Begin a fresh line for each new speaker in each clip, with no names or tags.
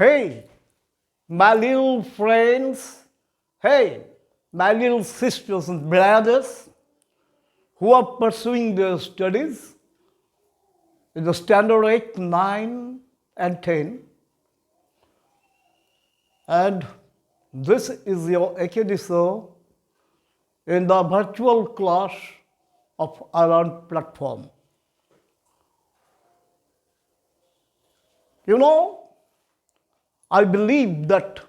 Hey, my little friends, hey, my little sisters and brothers who are pursuing their studies in the standard 8, 9, and 10. And this is your academic in the virtual class of Ireland platform. You know, I believe that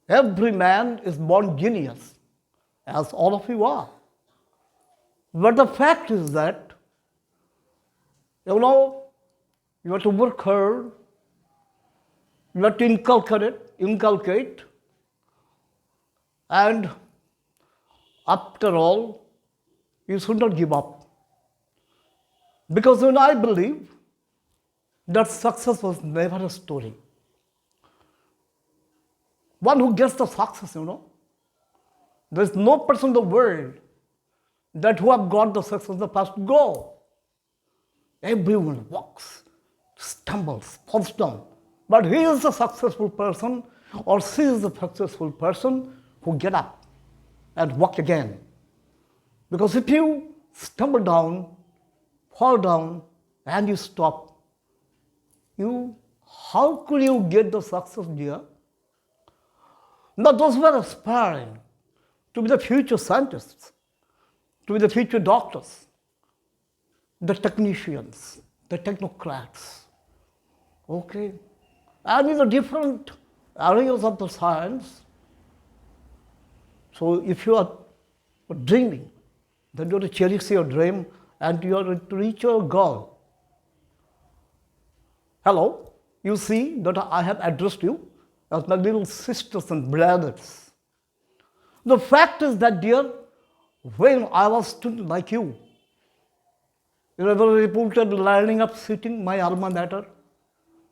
every man is born genius, as all of you are. But the fact is that, you have to work hard, you have to inculcate, and after all, you should not give up. Because when I believe that success was never a story. One who gets the success, there is no person in the world that who have got the success the first go. Everyone walks, stumbles, falls down. But he is the successful person or she is the successful person who get up and walk again. Because if you stumble down, fall down, and you stop, how could you get the success, dear? Now those who are aspiring to be the future scientists, to be the future doctors, the technicians, the technocrats, and in the different areas of the science. So if you are dreaming, then you have to cherish your dream and you have to reach your goal. Hello, you see that I have addressed you as my little sisters and brothers. The fact is that, dear, when I was a student like you, ever reported learning of sitting my alma mater,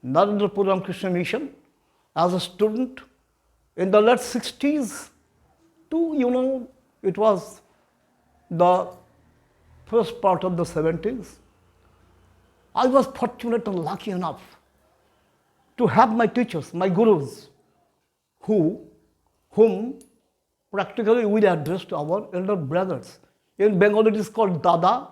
Narendrapuram Krishna Mission, as a student in the late 60s to, it was the first part of the 70s. I was fortunate and lucky enough to have my teachers, my gurus, whom practically we addressed our elder brothers. In Bengali it is called Dada.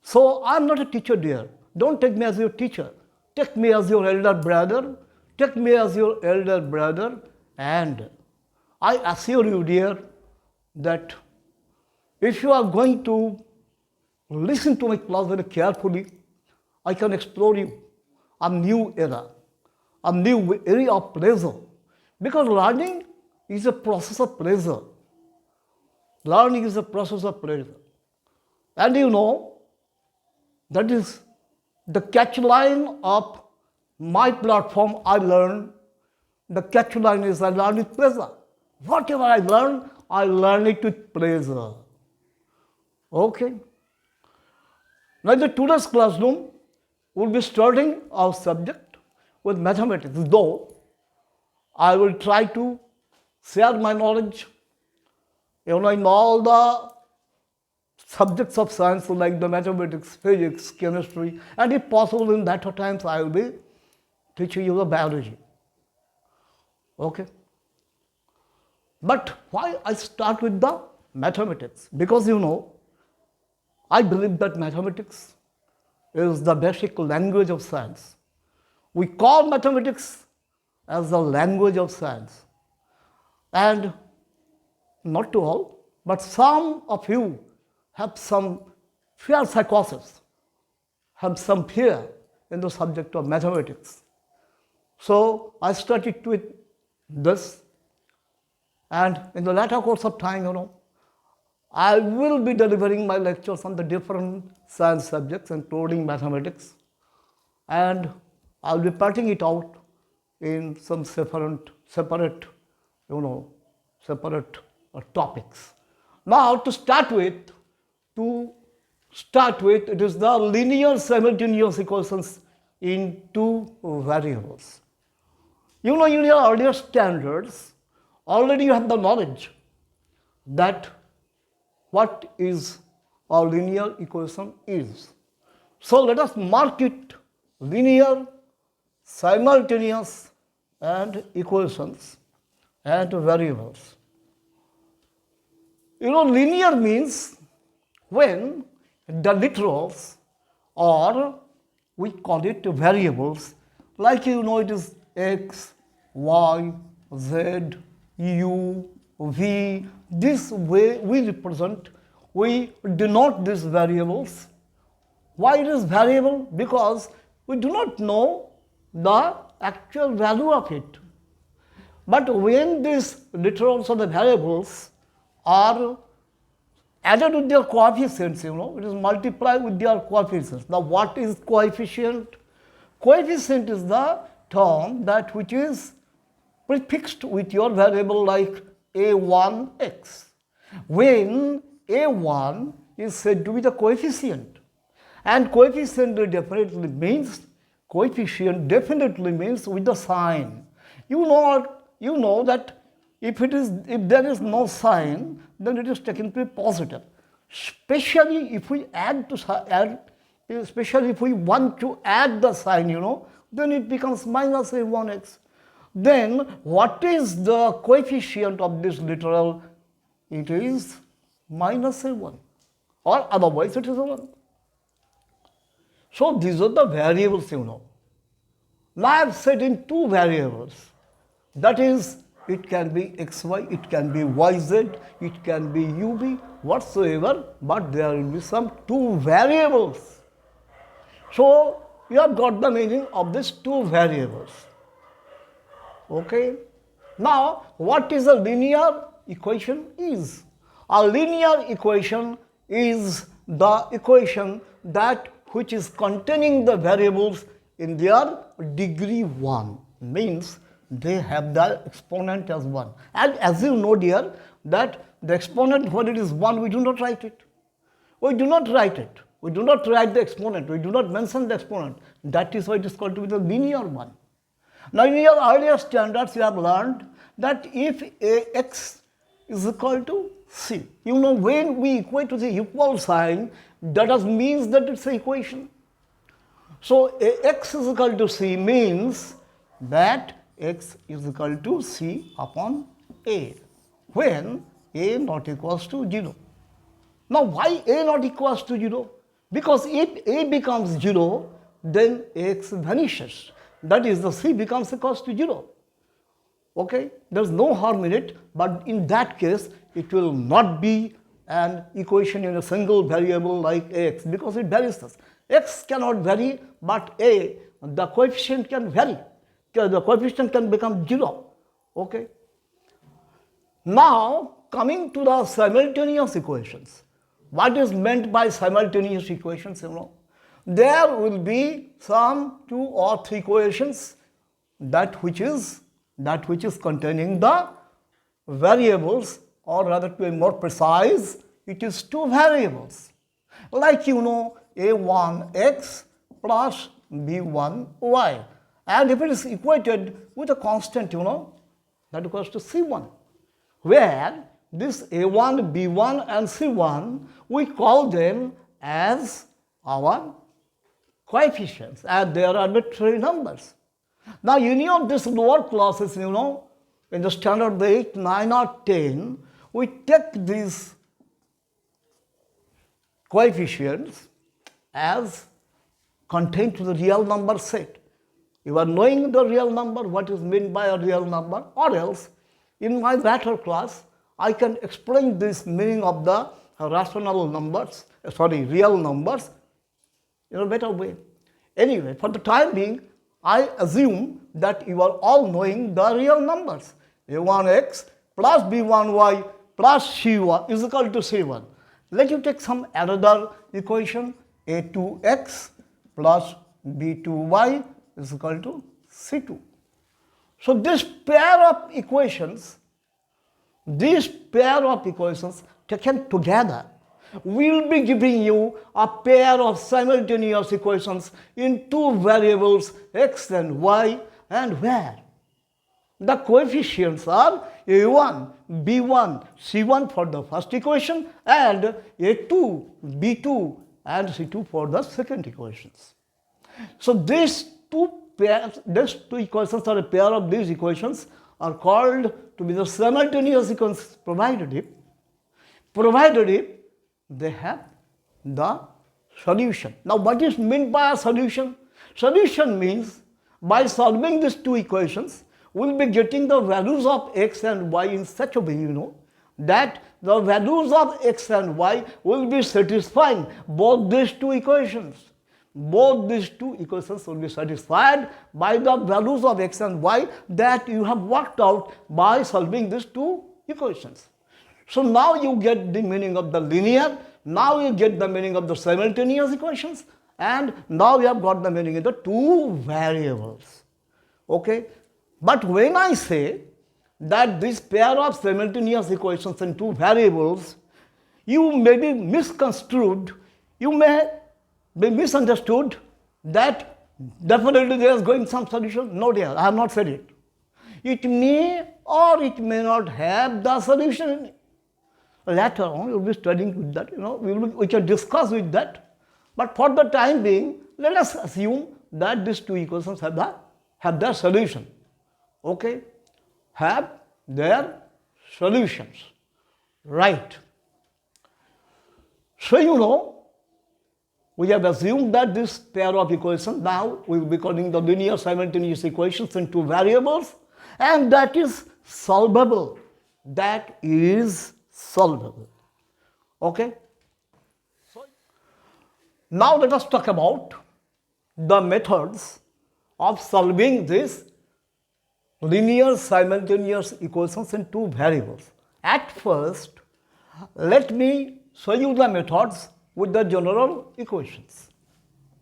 So I'm not a teacher, dear. Don't take me as your teacher. Take me as your elder brother. Take me as your elder brother. And I assure you, dear, that if you are going to listen to my class very carefully, I can explore you a new era, a new area of pleasure. Because learning is a process of pleasure. Learning is a process of pleasure. And that is the catchline of my platform. I learn. The catchline is I learn with pleasure. Whatever I learn it with pleasure. Now in the today's classroom, we'll be starting our subject with mathematics, though I will try to share my knowledge in all the subjects of science like the mathematics, physics, chemistry, and if possible in later times I will be teaching you the biology. But why I start with the mathematics? Because I believe that mathematics is the basic language of science. We call mathematics as the language of science. And not to all, but some of you have some fear psychosis, have some fear in the subject of mathematics. So I started with this, and in the latter course of time, I will be delivering my lectures on the different science subjects, including mathematics, and I'll be parting it out in some separate topics. Now, to start with, it is the linear simultaneous equations in two variables. In your earlier standards, already you have the knowledge that what is a linear equation is. So let us mark it linear simultaneous and equations and variables. Linear means when the literals, or we call it variables, like it is x, y, z, u, v. This way we represent, we denote these variables. Why it is variable? Because we do not know the actual value of it. But when these literals or the variables are added with their coefficients, it is multiplied with their coefficients. Now, what is coefficient? Coefficient is the term that which is prefixed with your variable like a1x. When a1 is said to be the coefficient, and coefficient definitely means with the sign. You know that if there is no sign, then it is taken to be positive. Especially if we want to add the sign, then it becomes minus a1x. Then what is the coefficient of this literal? It is minus a1, or otherwise it is a 1. So these are the variables, Now I have said in two variables. That is, it can be xy, it can be yz, it can be ub, whatsoever, but there will be some two variables. So you have got the meaning of these two variables. Okay. Now, what is a linear equation is? A linear equation is the equation that which is containing the variables in their degree 1, means they have the exponent as 1. And as you know, dear, that the exponent, when it is 1, we do not write it. We do not write it. We do not write the exponent. We do not mention the exponent. That is why it is called to be the linear one. Now, in your earlier standards, you have learned that if Ax is equal to C, when we equate to the equal sign, that means that it's an equation. So, Ax is equal to C means that X is equal to C upon A, when A not equals to 0. Now, why A not equals to 0? Because if A becomes 0, then X vanishes. That is, the C becomes equals to 0. Okay? There is no harm in it, but in that case, it will not be an equation in a single variable like X, because it varies. X cannot vary, but A, the coefficient can vary. The coefficient can become 0. Okay? Now, coming to the simultaneous equations. What is meant by simultaneous equations? There will be some 2 or 3 equations that which is containing the variables, or rather, to be more precise, it is 2 variables. Like a1x plus b1y. And if it is equated with a constant, that equals to c1, where this a1, b1 and c1, we call them as our coefficients, and they are arbitrary numbers. Now, of these lower classes, in the standard 8, 9 or 10, we take these coefficients as contained to the real number set. You are knowing the real number, what is meant by a real number, or else in my later class, I can explain this meaning of the real numbers in a better way. Anyway, for the time being, I assume that you are all knowing the real numbers. a1x plus b1y plus c1 is equal to c1. Let you take some another equation. a2x plus b2y is equal to c2. So, this pair of equations taken together will be giving you a pair of simultaneous equations in 2 variables x and y, and where the coefficients are a1, b1, c1 for the first equation, and a2, b2 and c2 for the second equations. So, these 2 these two equations or a pair of these equations are called to be the simultaneous equations provided if they have the solution. Now, what is meant by a solution? Solution means by solving these two equations, we will be getting the values of x and y in such a way, that the values of x and y will be satisfying both these two equations. Both these two equations will be satisfied by the values of x and y that you have worked out by solving these two equations. So now you get the meaning of the linear, now you get the meaning of the simultaneous equations, and now we have got the meaning of the two variables. Okay? But when I say that this pair of simultaneous equations and two variables, you may be misconstrued, you may be misunderstood that definitely there is going some solution. No dear, I have not said it. It may or it may not have the solution in it. Later on, we will be studying with that, we can discuss with that. But for the time being, let us assume that these two equations have their solution. Okay? Have their solutions. Right. So, we have assumed that this pair of equations, now we will be calling the linear simultaneous equations in two variables, and that is solvable. That is solvable. Okay? Now let us talk about the methods of solving this linear simultaneous equations in two variables. At first, let me show you the methods with the general equations.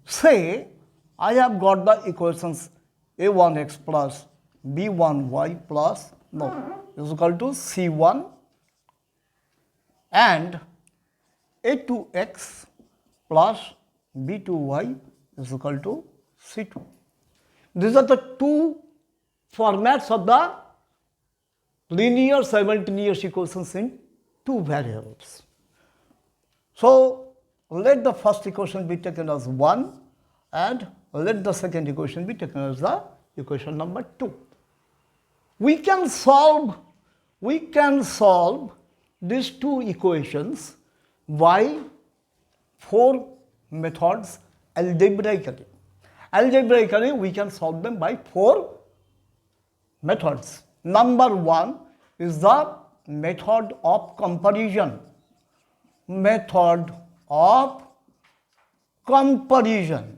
Say, I have got the equations a1x plus b1y plus is equal to c1 and a2x plus b2y is equal to c2. These are the two formats of the linear simultaneous equations in two variables. So, let the first equation be taken as 1 and let the second equation be taken as the equation number 2. We can solve these two equations by four methods algebraically. Algebraically, we can solve them by four methods. Number 1 is the method of comparison. Method of comparison.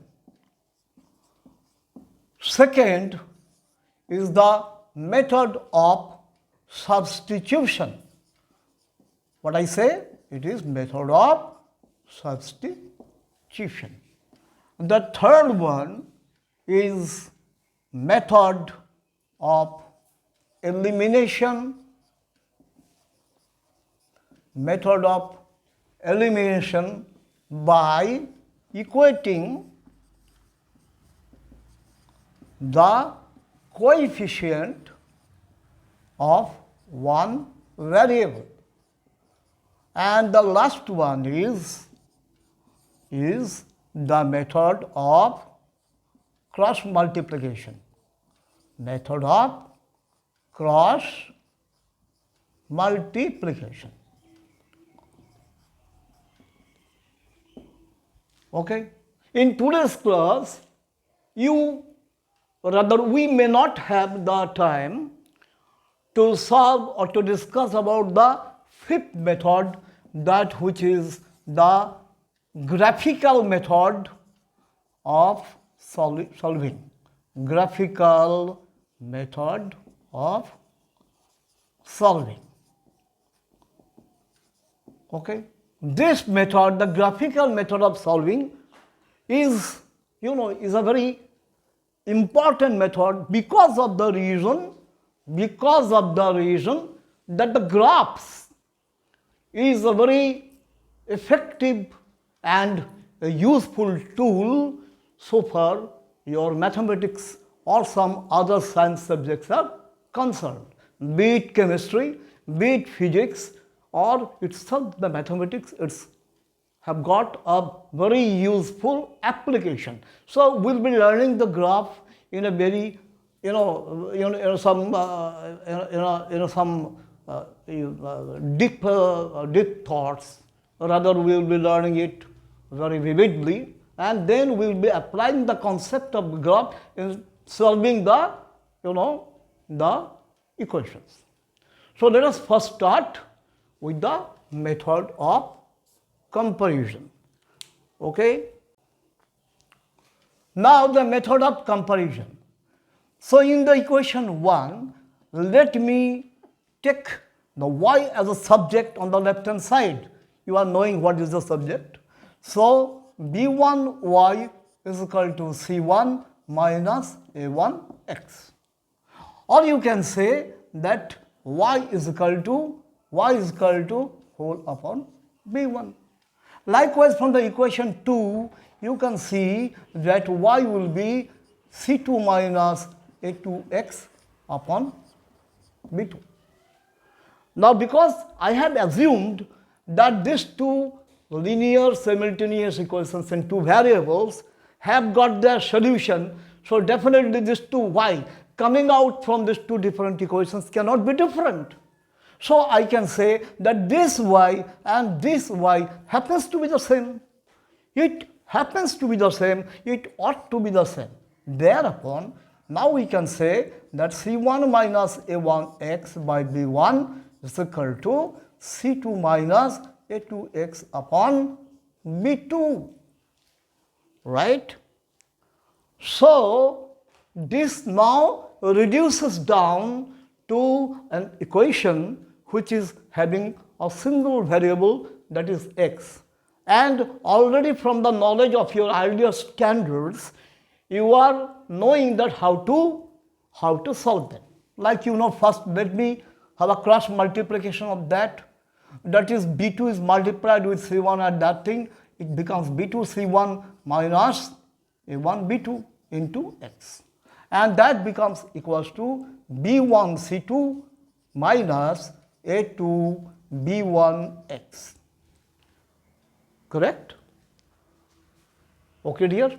Second is the method of substitution. What I say? It is method of substitution. The third one is method of elimination. Method of elimination by equating the coefficient of one variable. And the last one is the method of cross multiplication. Method of cross multiplication. Okay? In today's class, we may not have the time to solve or to discuss about the fifth method, that which is the graphical method of solving. Graphical method of solving. Okay? This method, the graphical method of solving, is a very important method because of the reason that the graphs is a very effective and a useful tool so far your mathematics or some other science subjects are concerned, be it chemistry, be it physics, or itself the mathematics, it's have got a very useful application. So we'll be learning the graph in a very, some deep thoughts. Rather, we will be learning it very vividly, and then we will be applying the concept of graph in solving the, the equations. So let us first start with the method of comparison. Okay? Now the method of comparison. So in the equation 1, let me take the y as a subject on the left hand side. You are knowing what is the subject. So b1y is equal to c1 minus a1x. Or you can say that y is equal to whole upon b1. Likewise, from the equation 2, you can see that y will be c2 minus a2x upon b2. Now, because I have assumed that these two linear simultaneous equations in two variables have got their solution, so definitely these two y coming out from these two different equations cannot be different. So I can say that this y and this y happens to be the same. It happens to be the same, it ought to be the same. Thereupon, now we can say that c1 minus a1x by b1 is equal to c2 minus a2x upon b2. Right? So this now reduces down to an equation which is having a single variable, that is x. And already from the knowledge of your earlier standards, you are knowing that how to solve them. Like first let me have a cross multiplication of that. That is b2 is multiplied with c1 at that thing. It becomes b2 c1 minus a1 b2 into x. And that becomes equals to b1 c2 minus a2 b1x. Correct? Okay, dear?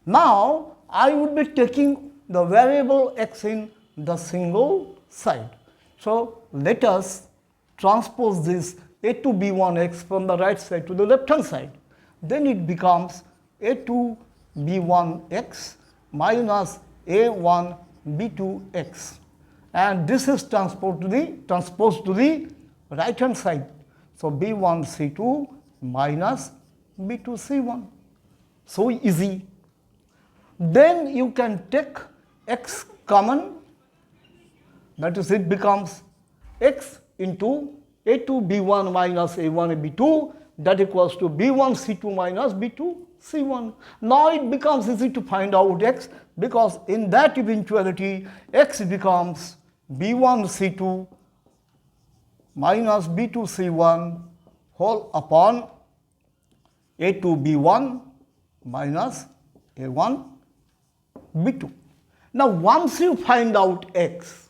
Now, I would be taking the variable x in the single side. So, let us transpose this a2 b1x from the right side to the left hand side. Then it becomes a2 b1x minus a1 b2x. And this is transposed to the right hand side. So, b1 c2 minus b2 c1. So easy. Then you can take x common, that is it becomes x into a2 b1 minus a1 b2, that equals to b1 c2 minus b2 c1. Now it becomes easy to find out x, because in that eventuality x becomes b1 c2 minus b2 c1 whole upon a2 b1 minus a1 b2. Now once you find out x,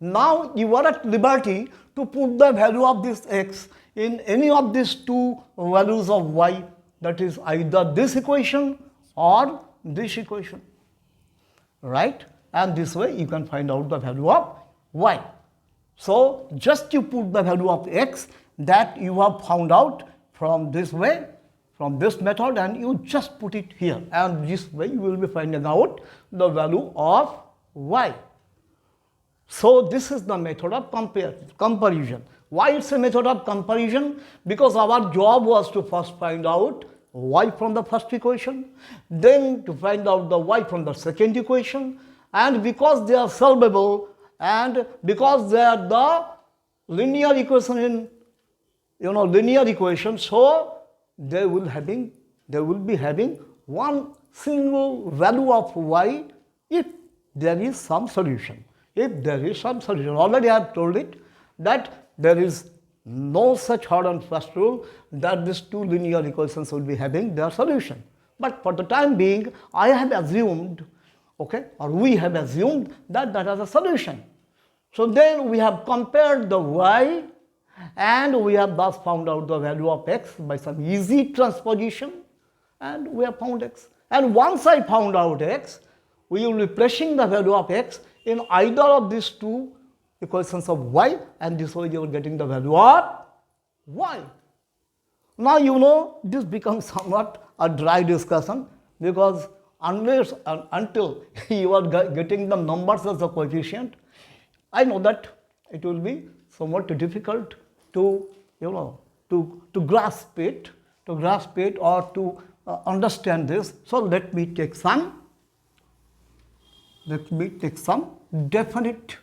now you are at liberty to put the value of this x in any of these two values of y, that is either this equation or this equation, right? And this way you can find out the value of y. So just you put the value of x that you have found out from this way, from this method, and you just put it here, and this way you will be finding out the value of y. So this is the method of comparison. Why it's a method of comparison? Because our job was to first find out y from the first equation, then to find out the y from the second equation, and because they are solvable and because they are the linear equation in linear equation, so they will be having one single value of y if there is some solution. Already I have told it that there is no such hard and fast rule that these two linear equations will be having their solution. But for the time being, I have assumed, we have assumed that that is a solution. So then we have compared the y and we have thus found out the value of x by some easy transposition, and we have found x. And once I found out x, we will be placing the value of x in either of these two equations of y, and this way you are getting the value of y. Now you know this becomes somewhat a dry discussion, because unless and until you are getting the numbers as a coefficient, I know that it will be somewhat difficult to to grasp it or to understand this. So let me take some definite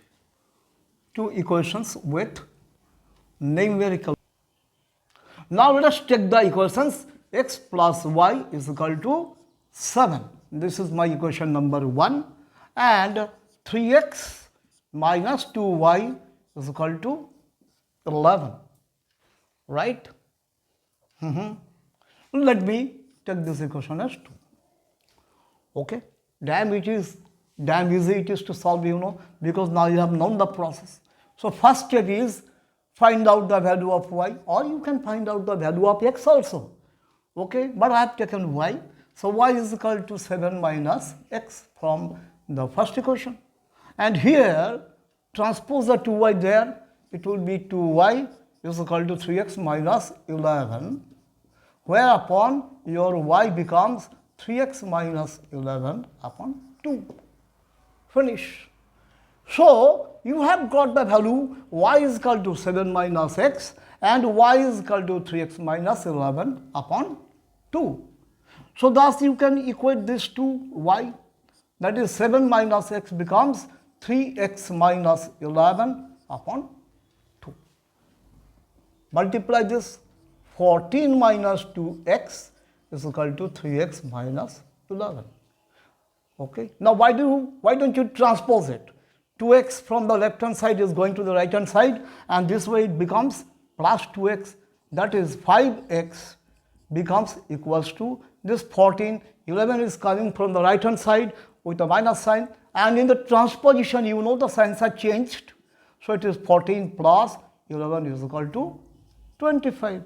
two equations with numerical. Now let us take the equations. X plus y is equal to 7. This is my equation number 1, and 3x minus 2y is equal to 11, right? Let me take this equation as 2. Okay, damn easy it is to solve, because now you have known the process. So first step is find out the value of y, or you can find out the value of x also. Okay, but I have taken y. So y is equal to 7 minus x from the first equation. And here, transpose the 2y there, it will be 2y is equal to 3x minus 11, whereupon your y becomes 3x minus 11 upon 2. Finish. So you have got the value y is equal to 7 minus x and y is equal to 3x minus 11 upon 2. So thus you can equate this to y, that is 7 minus x becomes 3x minus 11 upon 2. Multiply this, 14 minus 2x is equal to 3x minus 11. Okay. Now why don't you transpose it? 2x from the left hand side is going to the right hand side, and this way it becomes plus 2x, that is 5x becomes equals to this 14. 11 is coming from the right hand side with a minus sign, and in the transposition the signs are changed. So it is 14 plus 11 is equal to 25.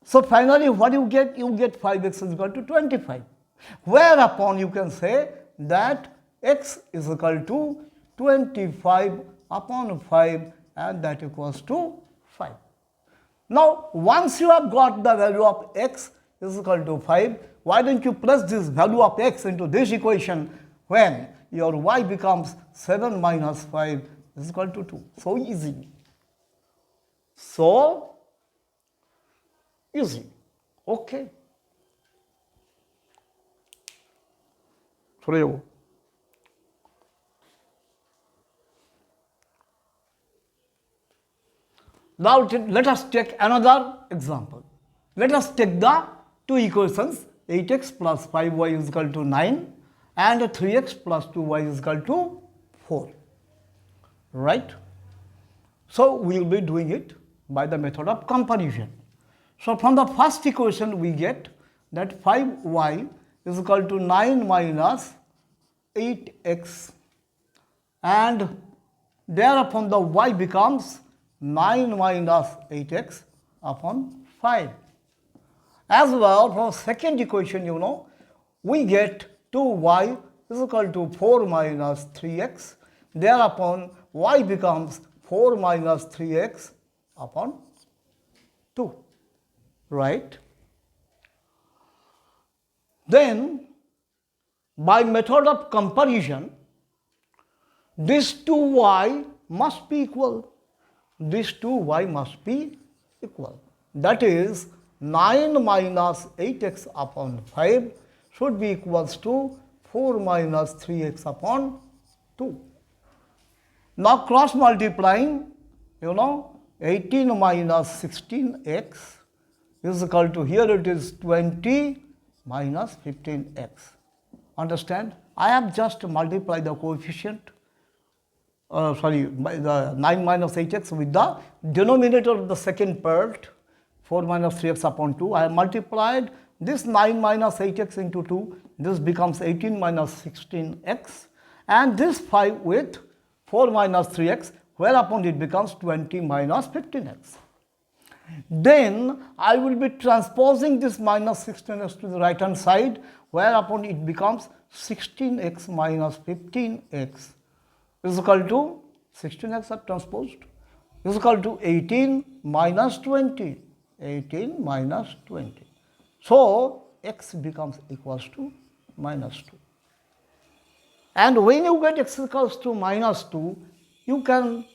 So finally what you get? You get 5x is equal to 25. Whereupon you can say that x is equal to 25 upon 5, and that equals to 5. Now once you have got the value of x is equal to 5, why don't you place this value of x into this equation when your y becomes 7 minus 5 is equal to 2. So easy. So easy. Okay. Now let us take another example. Let us take the two equations, 8x plus 5y is equal to 9 and 3x plus 2y is equal to 4, right? So we will be doing it by the method of comparison. So from the first equation we get that 5y is equal to 9 minus 8x, and thereupon the y becomes 9 minus 8x upon 5. As well, from second equation, we get 2y is equal to 4 minus 3x. Thereupon, y becomes 4 minus 3x upon 2, right? Then, by method of comparison, these 2y must be equal. These 2y must be equal. That is, 9 minus 8x upon 5 should be equals to 4 minus 3x upon 2. Now cross multiplying, 18 minus 16x is equal to, here it is 20 minus 15x. Understand? I have just multiplied the coefficient, the 9 minus 8x with the denominator of the second part, 4 minus 3x upon 2. I have multiplied this 9 minus 8x into 2. This becomes 18 minus 16x, and this 5 with 4 minus 3x, whereupon it becomes 20 minus 15x. Then I will be transposing this minus 16x to the right hand side whereupon it becomes 16x minus 15x is equal to 16x are transposed is equal to 18 minus 20. 18 minus 20. So x becomes equals to minus 2. And when you get x equals to minus 2, you can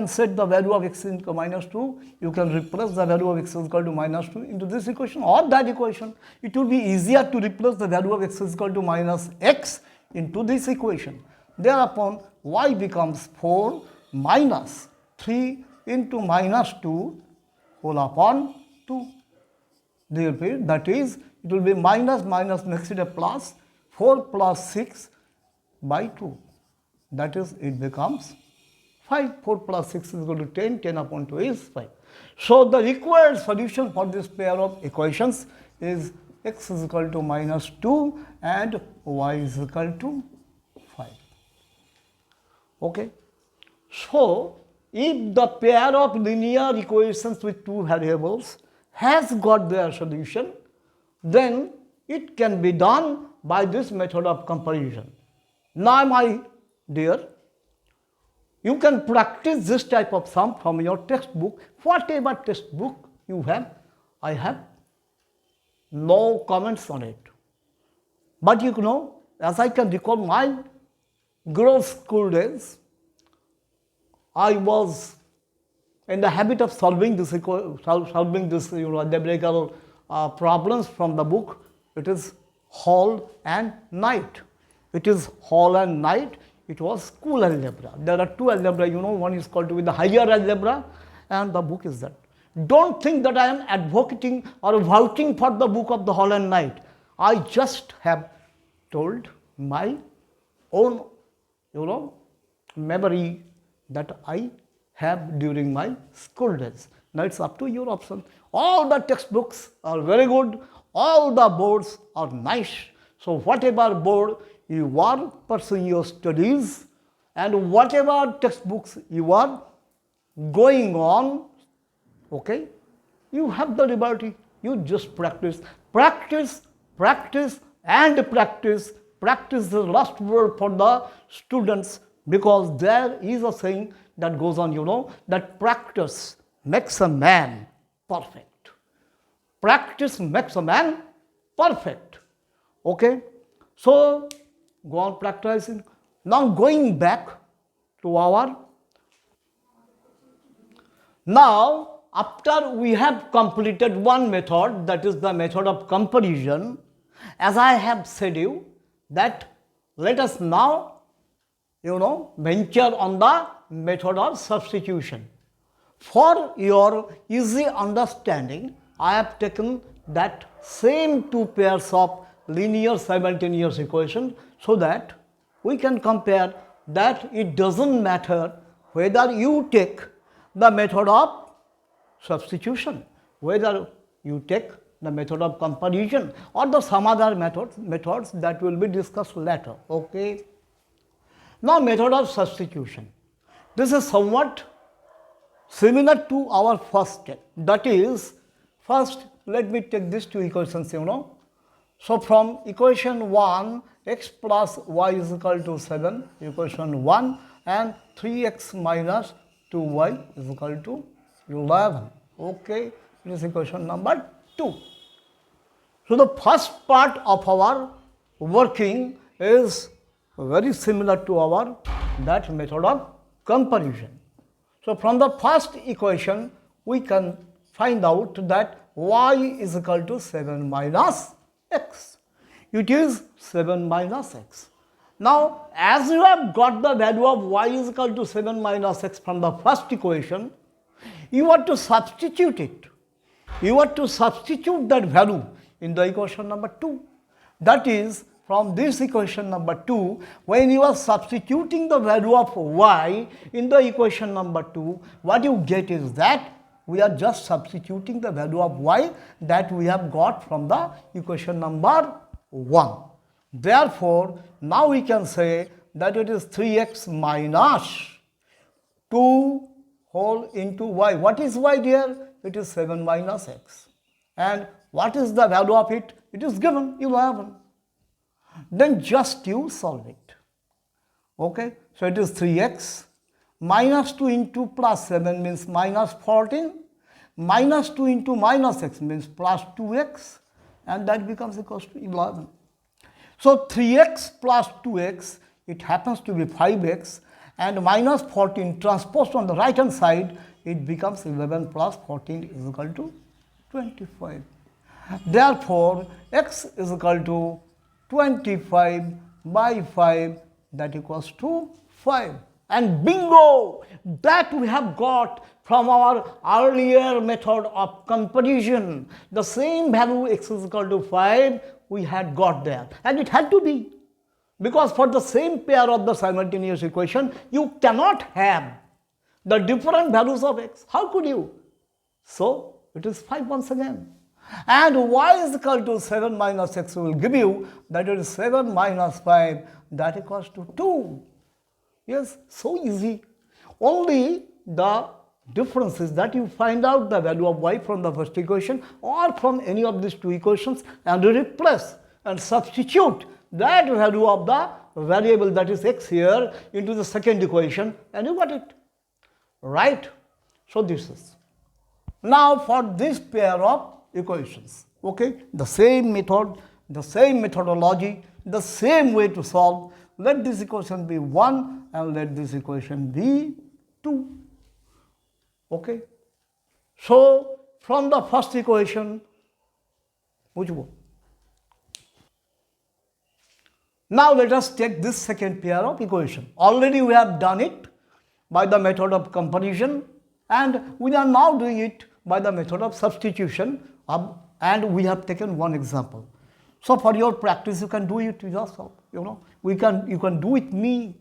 set the value of x equal to minus 2, you can replace the value of x equal to minus 2 into this equation or that equation. It will be easier to replace the value of x equal to minus x into this equation. Thereupon, y becomes 4 minus 3 into minus 2 whole upon 2. That is, it will be minus next to the plus 4 plus 6 by 2. That is, it becomes 5. 4 plus 6 is equal to 10. 10 upon 2 is 5. So, the required solution for this pair of equations is x is equal to minus 2 and y is equal to 5. Okay. So, if the pair of linear equations with two variables has got their solution, then it can be done by this method of comparison. Now, my dear, you can practice this type of sum from your textbook, whatever textbook you have. I have no comments on it. But you know, as I can recall my girls' school days, I was in the habit of solving this algebraical problems from the book. It is Hall and Knight. It is Hall and Knight. It was school algebra. There are two algebra, one is called with the higher algebra and the book is that. Don't think that I am advocating or vouching for the book of the Hall and Knight. I just have told my own, memory that I have during my school days. Now it's up to your option. All the textbooks are very good. All the boards are nice. So whatever board you are pursuing your studies and whatever textbooks you are going on, okay, you have the liberty. You just practice, practice, practice and practice. Practice the last word for the students, because there is a saying that goes on, that practice makes a man perfect. Practice makes a man perfect. Okay. So, go on practicing. Now, going back to our, now after we have completed one method, that is the method of comparison, as I have said you that let us now venture on the method of substitution. For your easy understanding, I have taken that same two pairs of linear simultaneous equations so that we can compare that it doesn't matter whether you take the method of substitution, whether you take the method of comparison or the some other methods that will be discussed later. Okay. Now, method of substitution. This is somewhat similar to our first step. That is, first let me take these two equations, So, from equation 1, x plus y is equal to 7, equation 1, and 3x minus 2y is equal to 11. Okay, this is equation number 2. So, the first part of our working is very similar to our that method of comparison. So, from the first equation, we can find out that y is equal to 7 minus x. It is 7 minus x. Now, as you have got the value of y is equal to 7 minus x from the first equation, you have to substitute it. You have to substitute that value in the equation number 2. That is, from this equation number 2, when you are substituting the value of y in the equation number 2, what you get is that we are just substituting the value of y that we have got from the equation number 1. Therefore, now we can say that it is 3x minus 2 whole into y. What is y, dear? It is 7 minus x. And what is the value of it? It is given 11. Then just you solve it. Okay, so it is 3x minus 2 into plus 7 means minus 14, minus 2 into minus x means plus 2x, and that becomes equals to 11. So 3x plus 2x, it happens to be 5x, and minus 14 transposed on the right hand side, it becomes 11 plus 14 is equal to 25. Therefore, x is equal to 25 by 5, that equals to 5. And bingo! That we have got from our earlier method of comparison. The same value x is equal to 5 we had got there. And it had to be. Because for the same pair of the simultaneous equation, you cannot have the different values of x. How could you? So, it is 5 once again. And y is equal to 7 minus x will give you, that is 7 minus 5, that equals to 2. Yes, so easy. Only the difference is that you find out the value of y from the first equation or from any of these two equations and replace and substitute that value of the variable, that is x here, into the second equation, and you got it. Right? So this is. Now for this pair of equations, okay, the same method, the same methodology, the same way to solve. Let this equation be 1 and let this equation be 2. Okay. So from the first equation, which one? Now let us take this second pair of equation. Already we have done it by the method of comparison, and we are now doing it by the method of substitution, and we have taken one example. So for your practice, you can do it yourself. You can do with me.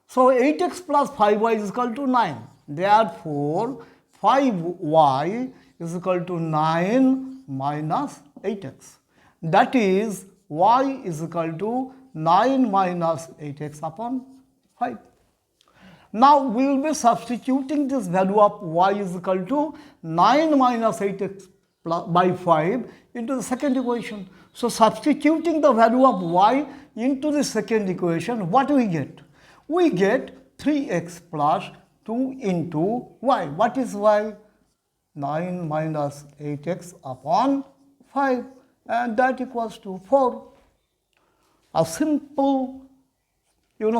So 8x plus 5y is equal to 9. Therefore, 5y is equal to 9 minus 8x. That is, y is equal to 9 minus 8x upon 5. Now, we will be substituting this value of y is equal to 9 minus 8x by 5 into the second equation. So, substituting the value of y into the second equation, what do we get? We get 3x plus 2 into y. What is y? 9 minus 8x upon 5, and that equals to 4. A simple,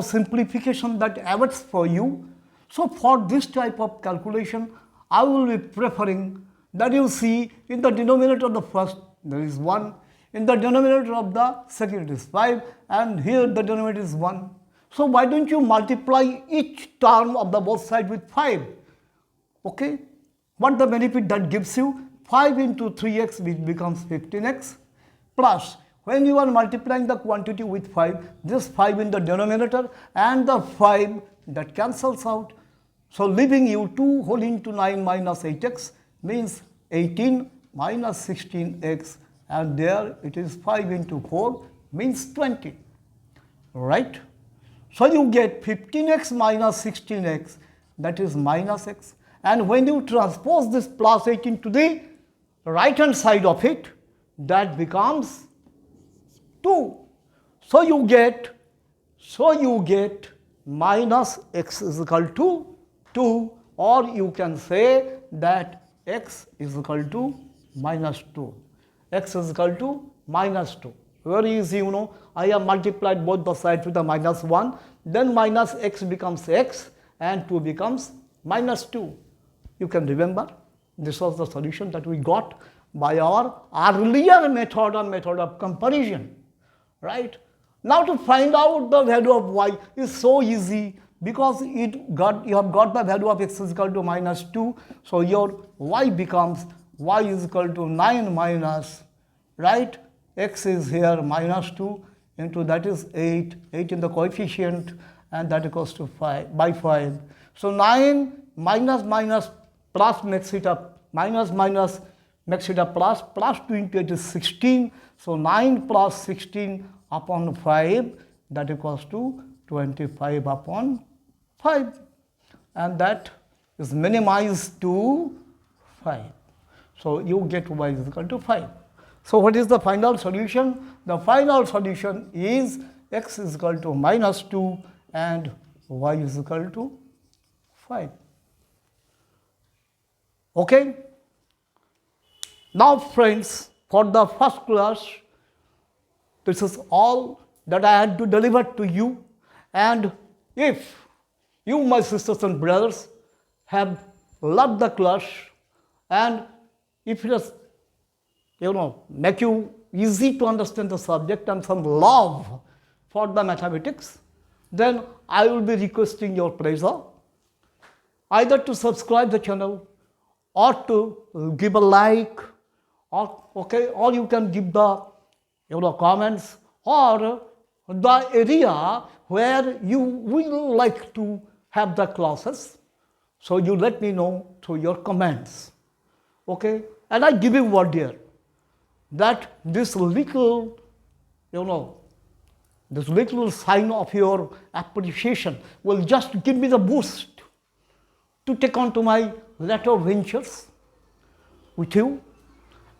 simplification that awaits for you. So for this type of calculation, I will be preferring that you see in the denominator of the first there is 1, in the denominator of the second it is 5, and here the denominator is 1. So why don't you multiply each term of the both sides with 5? Okay, what the benefit that gives you? 5 into 3x, which becomes 15x, plus when you are multiplying the quantity with 5, this 5 in the denominator and the 5 that cancels out. So leaving you 2 whole into 9 minus 8x means 18 minus 16x, and there it is 5 into 4 means 20. Right? So you get 15x minus 16x, that is minus x. And when you transpose this plus 18 to the right hand side of it, that becomes 2. So you get minus x is equal to 2, or you can say that x is equal to minus 2. X is equal to minus 2. Very easy, I have multiplied both the sides with a minus 1, then minus x becomes x and 2 becomes minus 2. You can remember, this was the solution that we got by our earlier method or method of comparison. Right? Now to find out the value of y is so easy, because you have got the value of x is equal to minus 2. So your y becomes y is equal to 9 minus, right? X is here minus 2 into that is 8 in the coefficient, and that equals to 5 by 5. So 9 minus plus makes it up, minus makes it a plus 2 into 8 is 16. So 9 plus 16 upon 5, that equals to 25 upon 5, and that is minimized to 5. So you get y is equal to 5. So what is the final solution? The final solution is x is equal to minus 2 and y is equal to 5. Okay? Now friends, for the first class, this is all that I had to deliver to you. And if you, my sisters and brothers, have loved the class, and if it has, make you easy to understand the subject and some love for the mathematics, then I will be requesting your pleasure either to subscribe the channel or to give a like, or you can give the comments, or the area where you will like to have the classes. So you let me know through your comments. Okay? And I give you word here that this little, this little sign of your appreciation will just give me the boost to take on to my later ventures with you.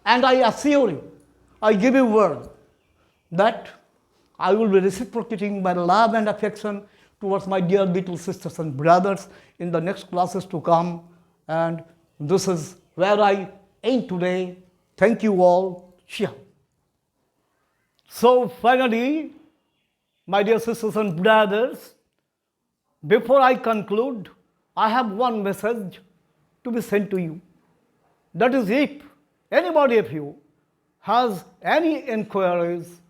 And I assure you, I give you word that I will be reciprocating my love and affection towards my dear little sisters and brothers in the next classes to come. And this is where I end today. Thank you all. Cheers. So finally, my dear sisters and brothers, before I conclude, I have one message to be sent to you. That is, if anybody of you has any inquiries,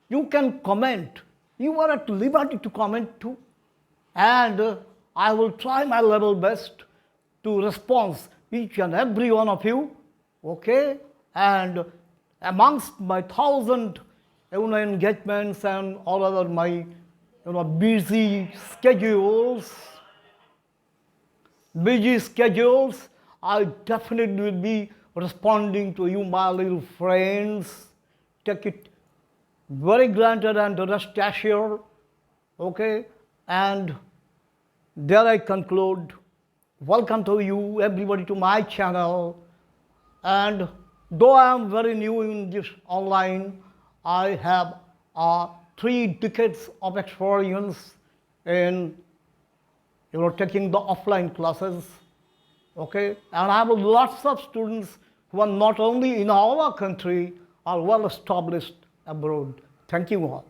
you can comment. You are at liberty to comment too. And I will try my level best to respond each and every one of you. Okay? And amongst my 1,000 engagements and all other my busy schedules, I definitely will be responding to you, my little friends. Take it very granted and rest assured. Okay? And there I conclude. Welcome to you, everybody, to my channel. And though I am very new in this online, I have 3 decades of experience in taking the offline classes. Okay? And I have lots of students who are not only in our country, are well established abroad. Thank you all.